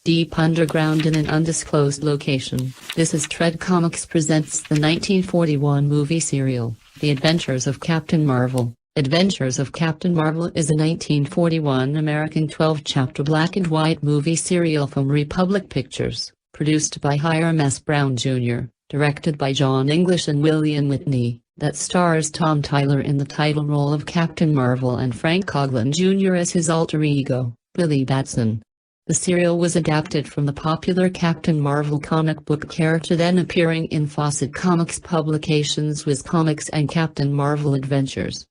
deep underground in an undisclosed location. This is Tread Comics presents the 1941 movie serial, The Adventures of Captain Marvel. Adventures of Captain Marvel is a 1941 American 12-chapter black-and-white movie serial from Republic Pictures, produced by Hiram S. Brown Jr., directed by John English and William Witney, that stars Tom Tyler in the title role of Captain Marvel and Frank Coghlan Jr. as his alter ego, Billy Batson. The serial was adapted from the popular Captain Marvel comic book character then appearing in Fawcett Comics publications Whiz Comics and Captain Marvel Adventures.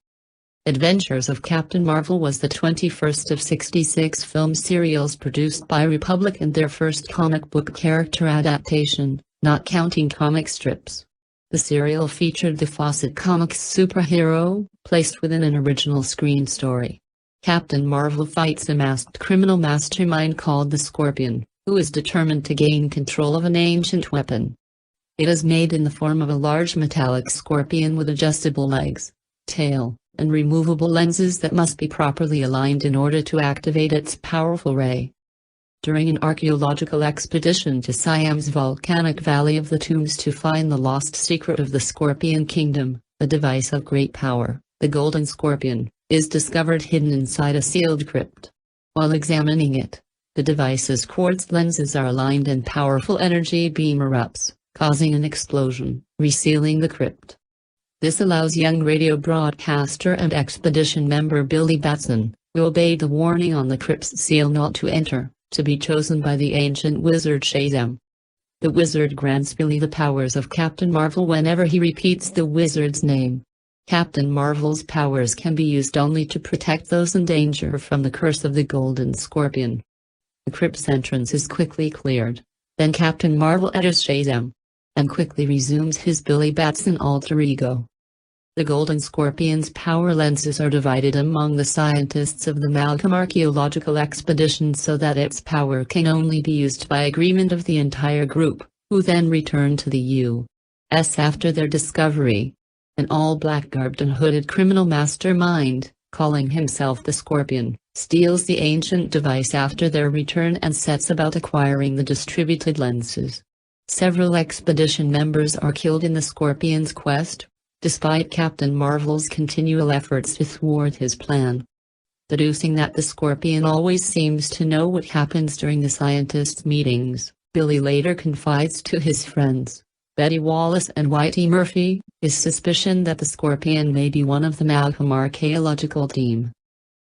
Adventures of Captain Marvel was the 21st of 66 film serials produced by Republic and their first comic book character adaptation, not counting comic strips. The serial featured the Fawcett Comics superhero, placed within an original screen story. Captain Marvel fights a masked criminal mastermind called the Scorpion, who is determined to gain control of an ancient weapon. It is made in the form of a large metallic scorpion with adjustable legs, tail, and removable lenses that must be properly aligned in order to activate its powerful ray. During an archaeological expedition to Siam's volcanic Valley of the Tombs to find the lost secret of the Scorpion Kingdom, a device of great power, the Golden Scorpion, is discovered hidden inside a sealed crypt. While examining it, the device's quartz lenses are aligned and powerful energy beam erupts, causing an explosion, resealing the crypt. This allows young radio broadcaster and expedition member Billy Batson, who obeyed the warning on the crypt's seal not to enter, to be chosen by the ancient wizard SHAZAM. The wizard grants Billy the powers of Captain Marvel whenever he repeats the wizard's name. Captain Marvel's powers can be used only to protect those in danger from the curse of the Golden Scorpion. The crypt's entrance is quickly cleared. Then Captain Marvel enters SHAZAM, and quickly resumes his Billy Batson alter ego. The Golden Scorpion's power lenses are divided among the scientists of the Malcolm Archaeological Expedition so that its power can only be used by agreement of the entire group, who then return to the U.S. after their discovery. An all-black garbed and hooded criminal mastermind, calling himself the Scorpion, steals the ancient device after their return and sets about acquiring the distributed lenses. Several expedition members are killed in the Scorpion's quest, despite Captain Marvel's continual efforts to thwart his plan. Deducing that the Scorpion always seems to know what happens during the scientists' meetings, Billy later confides to his friends, Betty Wallace and Whitey Murphy, his suspicion that the Scorpion may be one of the Malcolm archaeological team.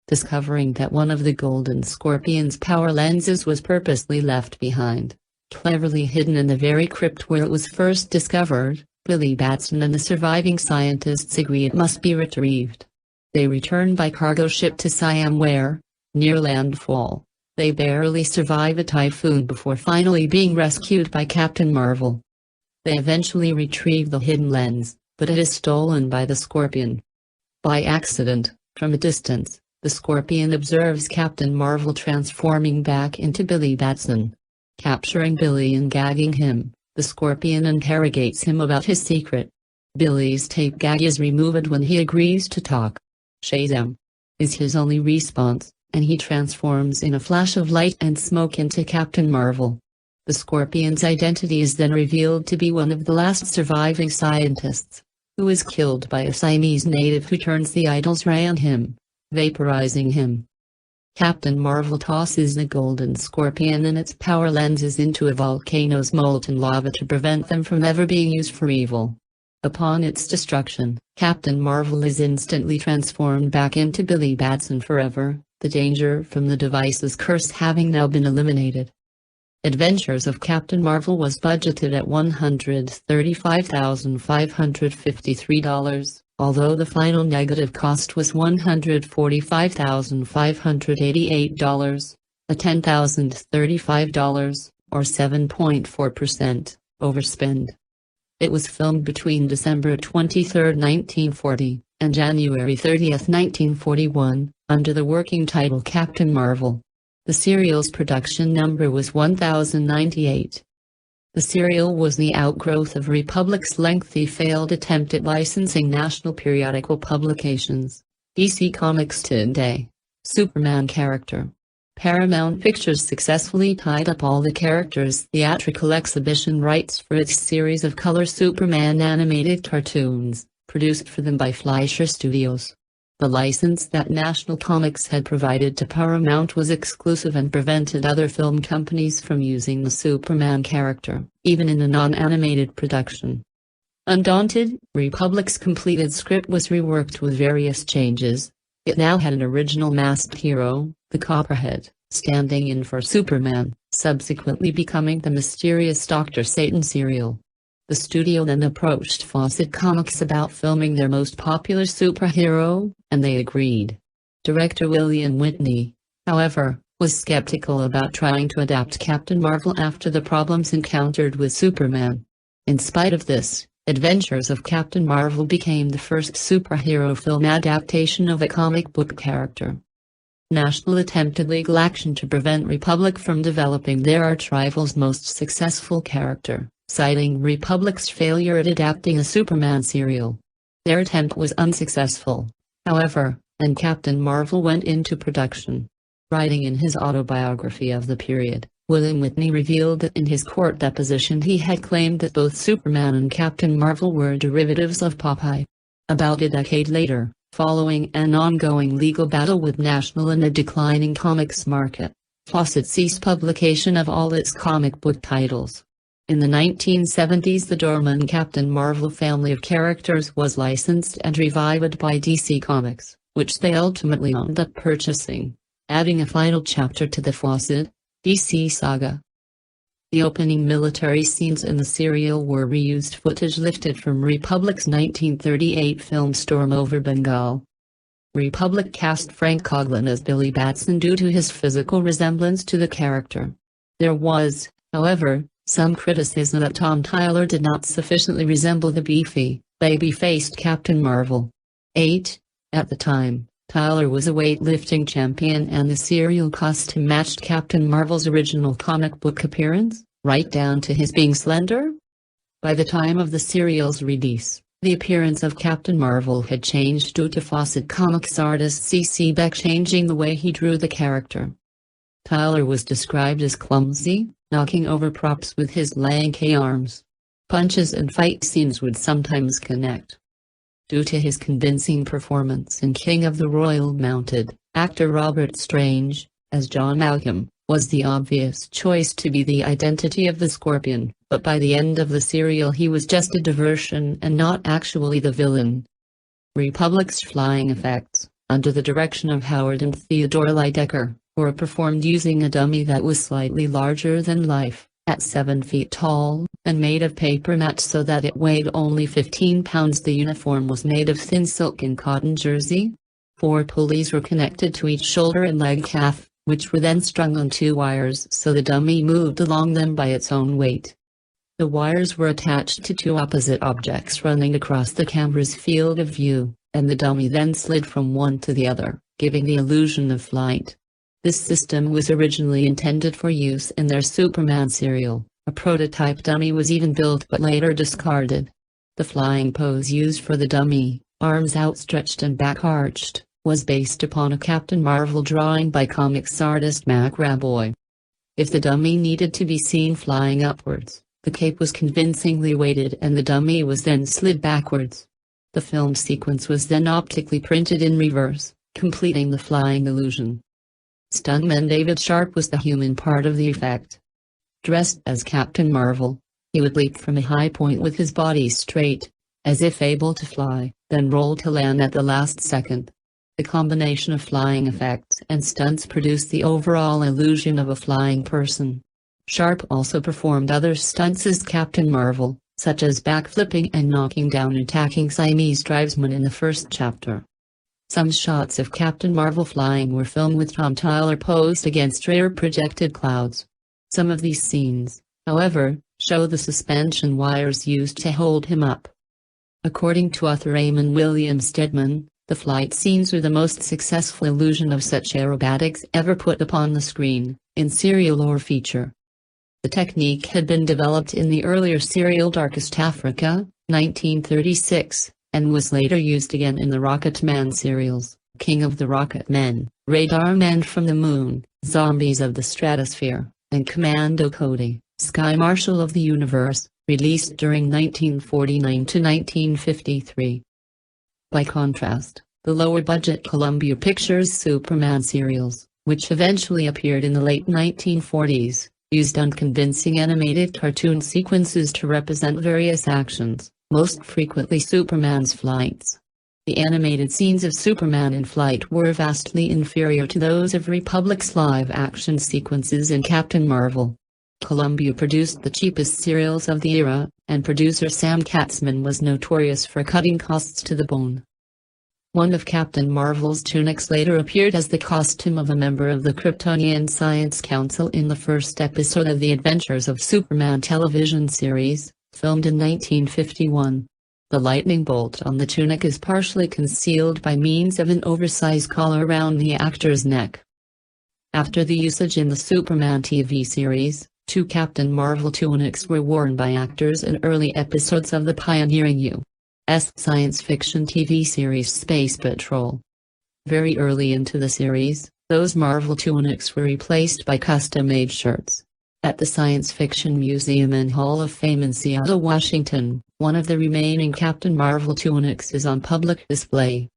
Discovering that one of the Golden Scorpion's power lenses was purposely left behind, cleverly hidden in the very crypt where it was first discovered, Billy Batson and the surviving scientists agree it must be retrieved. They return by cargo ship to Siam where, near landfall, they barely survive a typhoon before finally being rescued by Captain Marvel. They eventually retrieve the hidden lens, but it is stolen by the Scorpion. By accident, from a distance, the Scorpion observes Captain Marvel transforming back into Billy Batson. Capturing Billy and gagging him, the Scorpion interrogates him about his secret. Billy's tape gag is removed when he agrees to talk. SHAZAM is his only response, and he transforms in a flash of light and smoke into Captain Marvel. The Scorpion's identity is then revealed to be one of the last surviving scientists, who is killed by a Siamese native who turns the idol's ray on him, vaporizing him. Captain Marvel tosses the Golden Scorpion and its power lenses into a volcano's molten lava to prevent them from ever being used for evil. Upon its destruction, Captain Marvel is instantly transformed back into Billy Batson forever, the danger from the device's curse having now been eliminated. Adventures of Captain Marvel was budgeted at $135,553, although the final negative cost was $145,588, a $10,035, or 7.4%, overspend. It was filmed between December 23, 1940, and January 30, 1941, under the working title Captain Marvel. The serial's production number was 1098. The serial was the outgrowth of Republic's lengthy failed attempt at licensing national periodical publications, DC Comics Today, Superman character. Paramount Pictures successfully tied up all the characters' theatrical exhibition rights for its series of color Superman animated cartoons, produced for them by Fleischer Studios. The license that National Comics had provided to Paramount was exclusive and prevented other film companies from using the Superman character, even in a non-animated production. Undaunted, Republic's completed script was reworked with various changes. It now had an original masked hero, the Copperhead, standing in for Superman, subsequently becoming the mysterious Dr. Satan serial. The studio then approached Fawcett Comics about filming their most popular superhero, and they agreed. Director William Witney, however, was skeptical about trying to adapt Captain Marvel after the problems encountered with Superman. In spite of this, Adventures of Captain Marvel became the first superhero film adaptation of a comic book character. National attempted legal action to prevent Republic from developing their arch-rival's most successful character, citing Republic's failure at adapting a Superman serial. Their attempt was unsuccessful, however, and Captain Marvel went into production. Writing in his autobiography of the period, William Witney revealed that in his court deposition he had claimed that both Superman and Captain Marvel were derivatives of Popeye. About a decade later, following an ongoing legal battle with National and a declining comics market, Fawcett ceased publication of all its comic book titles. In the 1970s, the dormant Captain Marvel family of characters was licensed and revived by DC Comics, which they ultimately wound up purchasing, adding a final chapter to the Fawcett DC saga. The opening military scenes in the serial were reused footage lifted from Republic's 1938 film Storm over Bengal. Republic cast Frank Coghlan as Billy Batson due to his physical resemblance to the character. There was, however, some criticism that Tom Tyler did not sufficiently resemble the beefy, baby-faced Captain Marvel. 8. At the time, Tyler was a weightlifting champion and the serial costume matched Captain Marvel's original comic book appearance, right down to his being slender. By the time of the serial's release, the appearance of Captain Marvel had changed due to Fawcett Comics artist C.C. Beck changing the way he drew the character. Tyler was described as clumsy, knocking over props with his lanky arms. Punches and fight scenes would sometimes connect. Due to his convincing performance in King of the Royal Mounted, actor Robert Strange, as John Malcolm, was the obvious choice to be the identity of the Scorpion, but by the end of the serial he was just a diversion and not actually the villain. Republic's flying effects, under the direction of Howard and Theodore Lydecker, were performed using a dummy that was slightly larger than life, at 7 feet tall, and made of paper mats so that it weighed only 15 pounds. The uniform was made of thin silk and cotton jersey. 4 pulleys were connected to each shoulder and leg calf, which were then strung on 2 wires so the dummy moved along them by its own weight. The wires were attached to 2 opposite objects running across the camera's field of view, and the dummy then slid from one to the other, giving the illusion of flight. This system was originally intended for use in their Superman serial. A prototype dummy was even built but later discarded. The flying pose used for the dummy, arms outstretched and back arched, was based upon a Captain Marvel drawing by comics artist Mac Raboy. If the dummy needed to be seen flying upwards, the cape was convincingly weighted and the dummy was then slid backwards. The film sequence was then optically printed in reverse, completing the flying illusion. Stuntman David Sharp was the human part of the effect. Dressed as Captain Marvel, he would leap from a high point with his body straight, as if able to fly, then roll to land at the last second. The combination of flying effects and stunts produced the overall illusion of a flying person. Sharp also performed other stunts as Captain Marvel, such as backflipping and knocking down attacking Siamese tribesmen in the first chapter. Some shots of Captain Marvel flying were filmed with Tom Tyler posed against rare projected clouds. Some of these scenes, however, show the suspension wires used to hold him up. According to author Raymond William Stedman, the flight scenes are the most successful illusion of such aerobatics ever put upon the screen, in serial or feature. The technique had been developed in the earlier serial Darkest Africa, 1936. And was later used again in the Rocket Man serials, King of the Rocket Men, Radar Man from the Moon, Zombies of the Stratosphere, and Commando Cody, Sky Marshal of the Universe, released during 1949 to 1953. By contrast, the lower-budget Columbia Pictures Superman serials, which eventually appeared in the late 1940s, used unconvincing animated cartoon sequences to represent various actions, most frequently Superman's flights. The animated scenes of Superman in flight were vastly inferior to those of Republic's live-action sequences in Captain Marvel. Columbia produced the cheapest serials of the era, and producer Sam Katzman was notorious for cutting costs to the bone. One of Captain Marvel's tunics later appeared as the costume of a member of the Kryptonian Science Council in the first episode of the Adventures of Superman television series, filmed in 1951. The lightning bolt on the tunic is partially concealed by means of an oversized collar around the actor's neck. After the usage in the Superman TV series, two Captain Marvel tunics were worn by actors in early episodes of the pioneering U.S. science fiction TV series Space Patrol. Very early into the series, those Marvel tunics were replaced by custom-made shirts. At the Science Fiction Museum and Hall of Fame in Seattle, Washington, one of the remaining Captain Marvel tunics is on public display.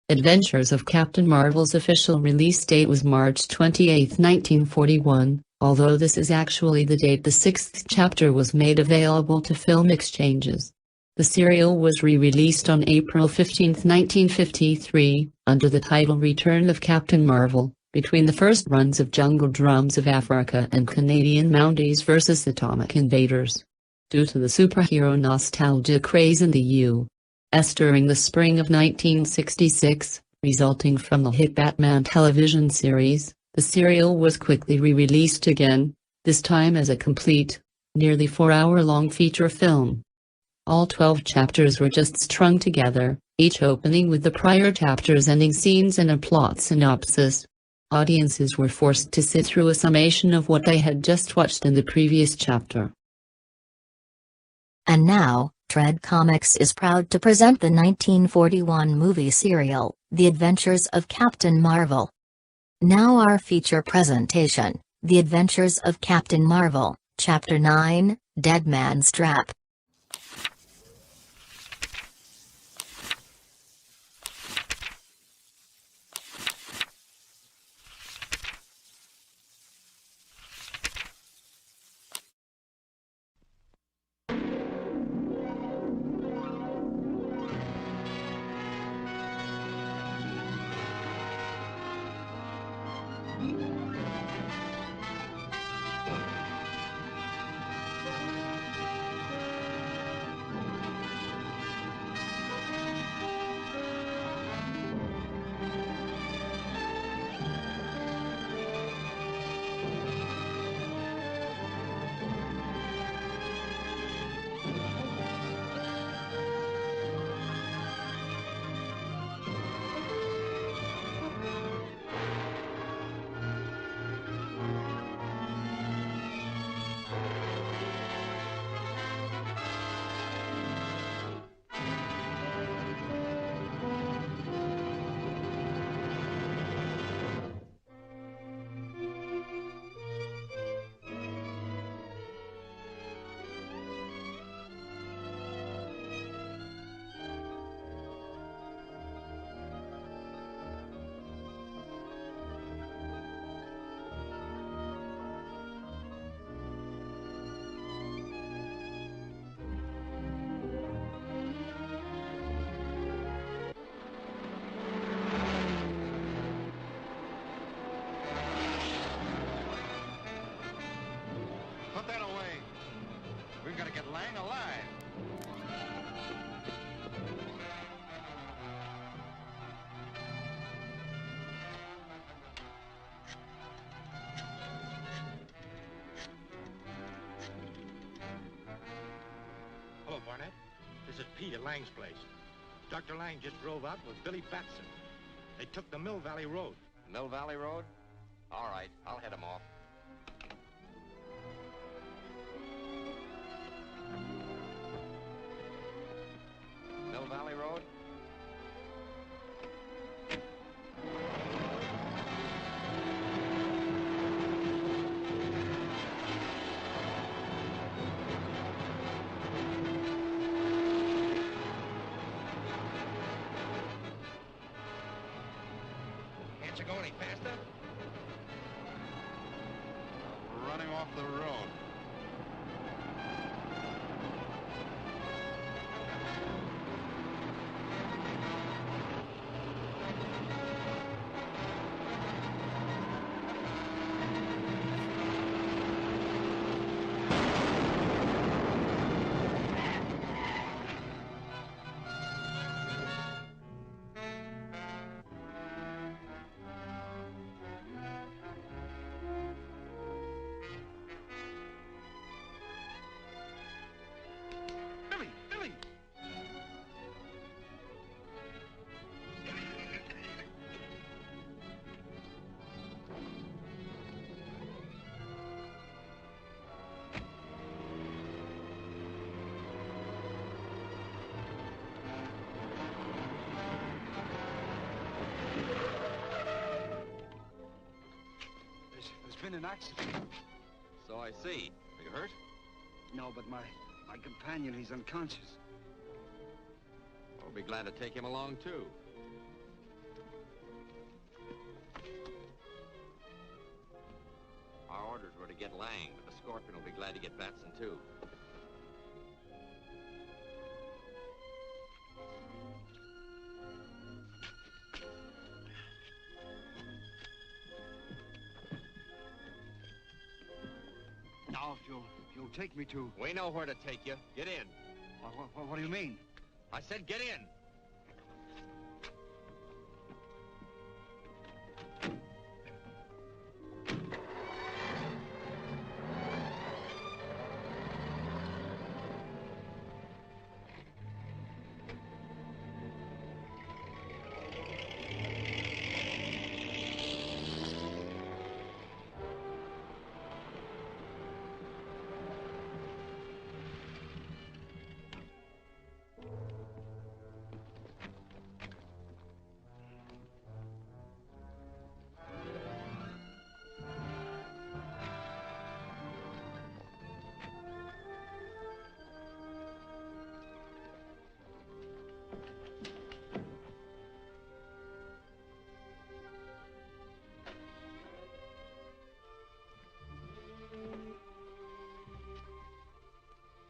Adventures of Captain Marvel's official release date was March 28, 1941, although this is actually the date the sixth chapter was made available to film exchanges. The serial was re-released on April 15, 1953, under the title Return of Captain Marvel, between the first runs of Jungle Drums of Africa and Canadian Mounties vs. Atomic Invaders. Due to the superhero nostalgia craze in the U.S. during the spring of 1966, resulting from the hit Batman television series, the serial was quickly re-released again, this time as a complete, nearly 4-hour-long feature film. All 12 chapters were just strung together, each opening with the prior chapter's ending scenes and a plot synopsis. Audiences were forced to sit through a summation of what they had just watched in the previous chapter. And now, Tread Comics is proud to present the 1941 movie serial, The Adventures of Captain Marvel. Now our feature presentation, The Adventures of Captain Marvel, Chapter 9, Dead Man's Trap. This is Pete at Lang's place. Dr. Lang just drove out with Billy Batson. They took the Mill Valley Road. Mill Valley Road? All right, I'll head them off. Mill Valley Road? Faster? I'm running off the road. There's been an accident. So I see. Are you hurt? No, but my companion, he's unconscious. We'll be glad to take him along, too. Our orders were to get Lang, but the Scorpion will be glad to get Batson, too. Now, if you'll take me to... We know where to take you. Get in. What do you mean? I said get in.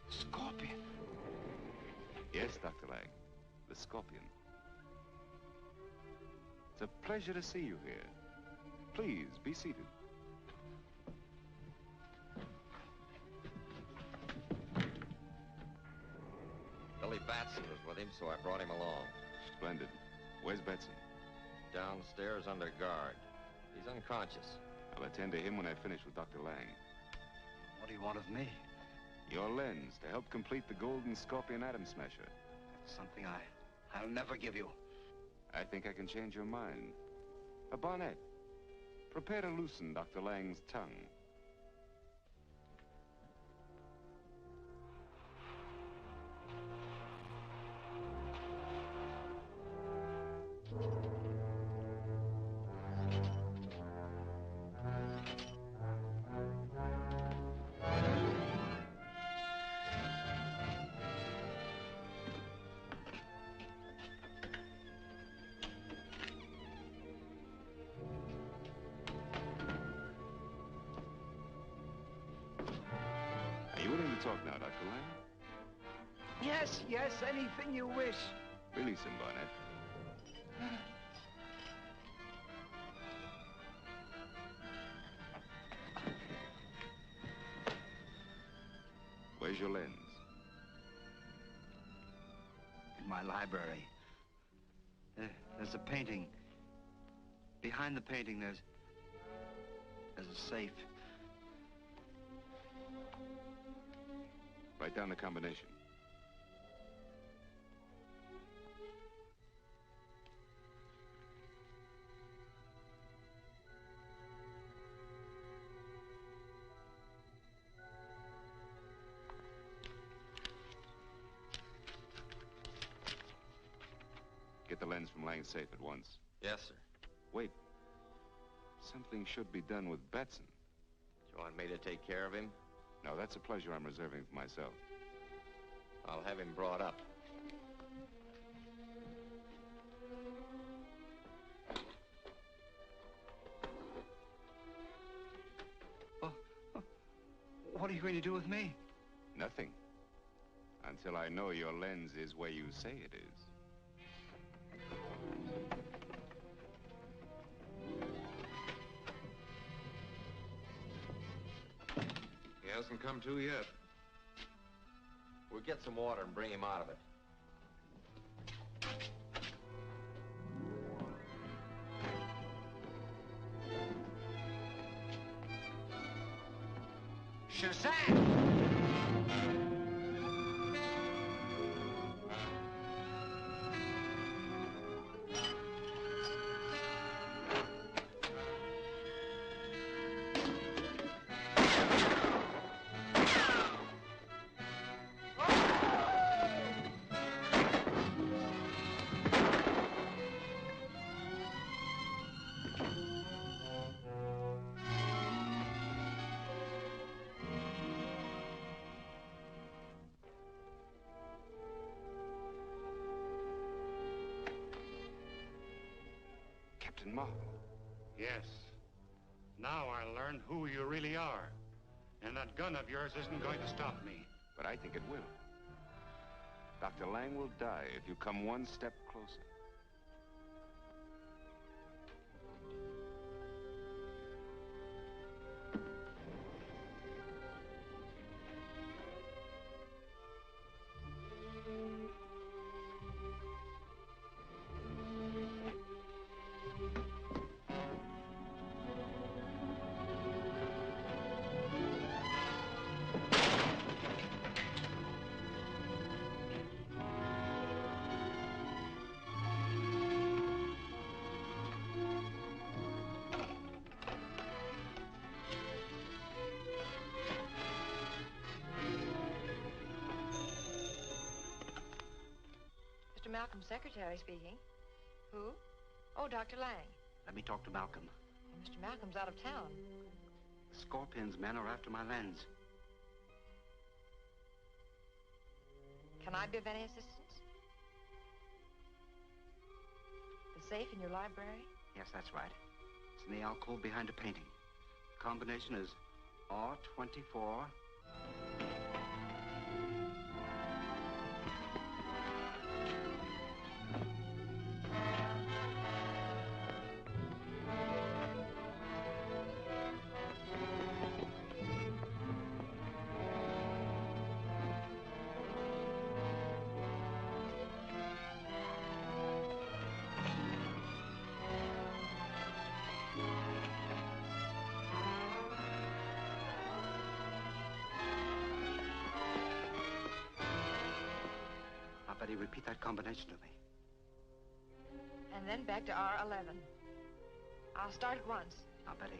Scorpion. Yes, Dr. Lang. The Scorpion. It's a pleasure to see you here. Please, be seated. Billy Batson was with him, so I brought him along. Splendid. Where's Batson? Downstairs under guard. He's unconscious. I'll attend to him when I finish with Dr. Lang. What do you want of me? Your lens to help complete the Golden Scorpion Atom Smasher. That's something I'll never give you. I think I can change your mind. A Barnett. Prepare to loosen Dr. Lang's tongue. Are you willing to talk now, Dr. Lang? Yes, anything you wish. Release him, Barnett. Where's your lens? In my library. There's a painting. Behind the painting, there's a safe. Write down the combination. Get the lens from Lang's safe at once. Yes, sir. Wait. Something should be done with Batson. Do you want me to take care of him? No, that's a pleasure I'm reserving for myself. I'll have him brought up. What are you going to do with me? Nothing. Until I know your lens is where you say it is. He hasn't come to yet. We'll get some water and bring him out of it. SHAZAM! Captain Marvel. Yes. Now I learn who you really are. And that gun of yours isn't going to stop me. But I think it will. Dr. Lang will die if you come one step closer. Mr. Malcolm's secretary speaking. Who? Oh, Dr. Lang. Let me talk to Malcolm. Well, Mr. Malcolm's out of town. Scorpion's men are after my lens. Can I be of any assistance? The safe in your library? Yes, that's right. It's in the alcove behind a painting. The combination is R24. Betty, repeat that combination to me. And then back to R11. I'll start at once. Now, Betty,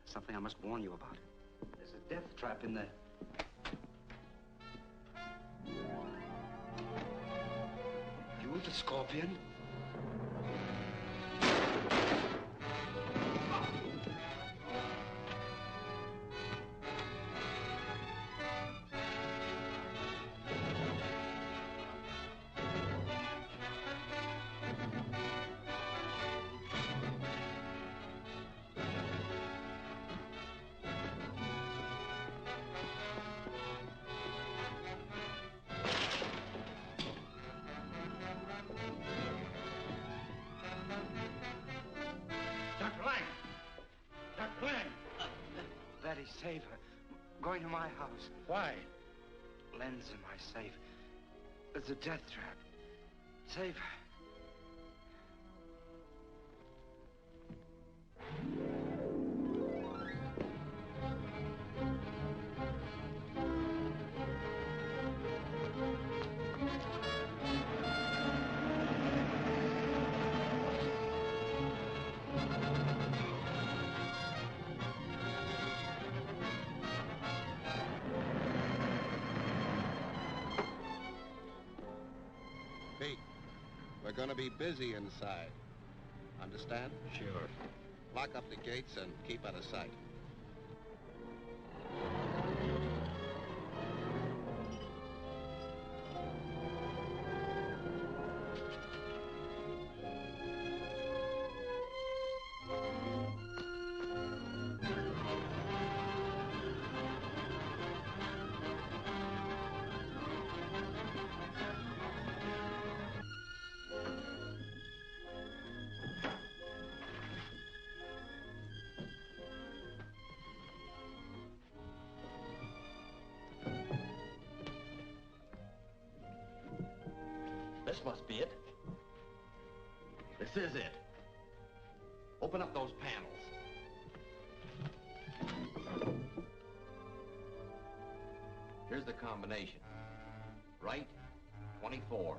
there's something I must warn you about. There's a death trap in there. You, the Scorpion? Betty, save her. I'm going to my house. Why? Lens in my safe. There's a death trap. Save her. Pete, we're gonna be busy inside. Understand? Sure. Lock up the gates and keep out of sight. must be it. This is it. Open up those panels. Here's the combination. Right, 24.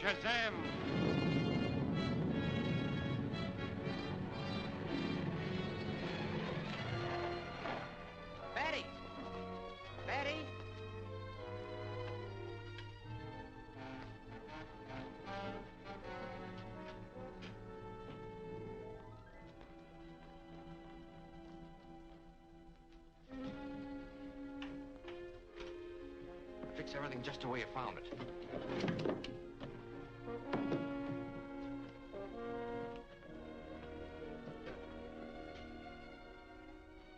SHAZAM! Betty! Betty! Fix everything just the way you found it.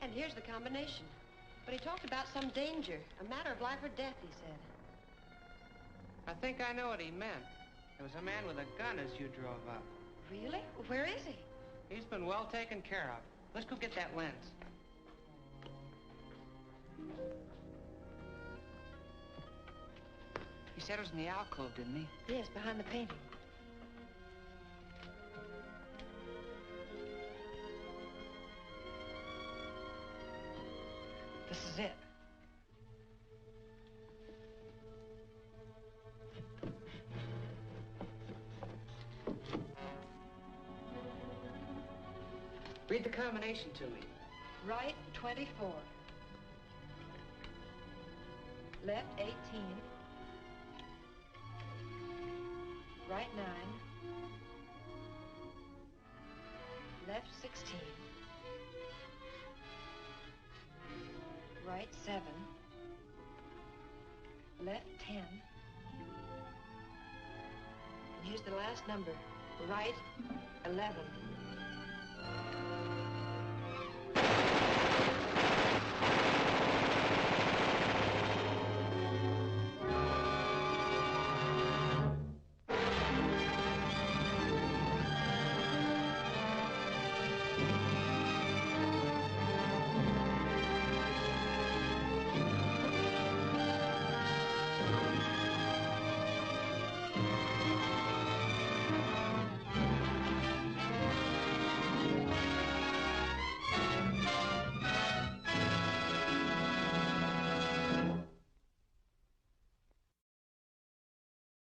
And here's the combination. But he talked about some danger, a matter of life or death, he said. I think I know what he meant. It was a man with a gun as you drove up. Really? Where is he? He's been well taken care of. Let's go get that lens. He said it was in the alcove, didn't he? Yes, behind the painting. This is it. Read the combination to me. Right, 24. Left, 18. Right, 9. Left, 16. Right, 7. Left, 10. And here's the last number. Right, 11.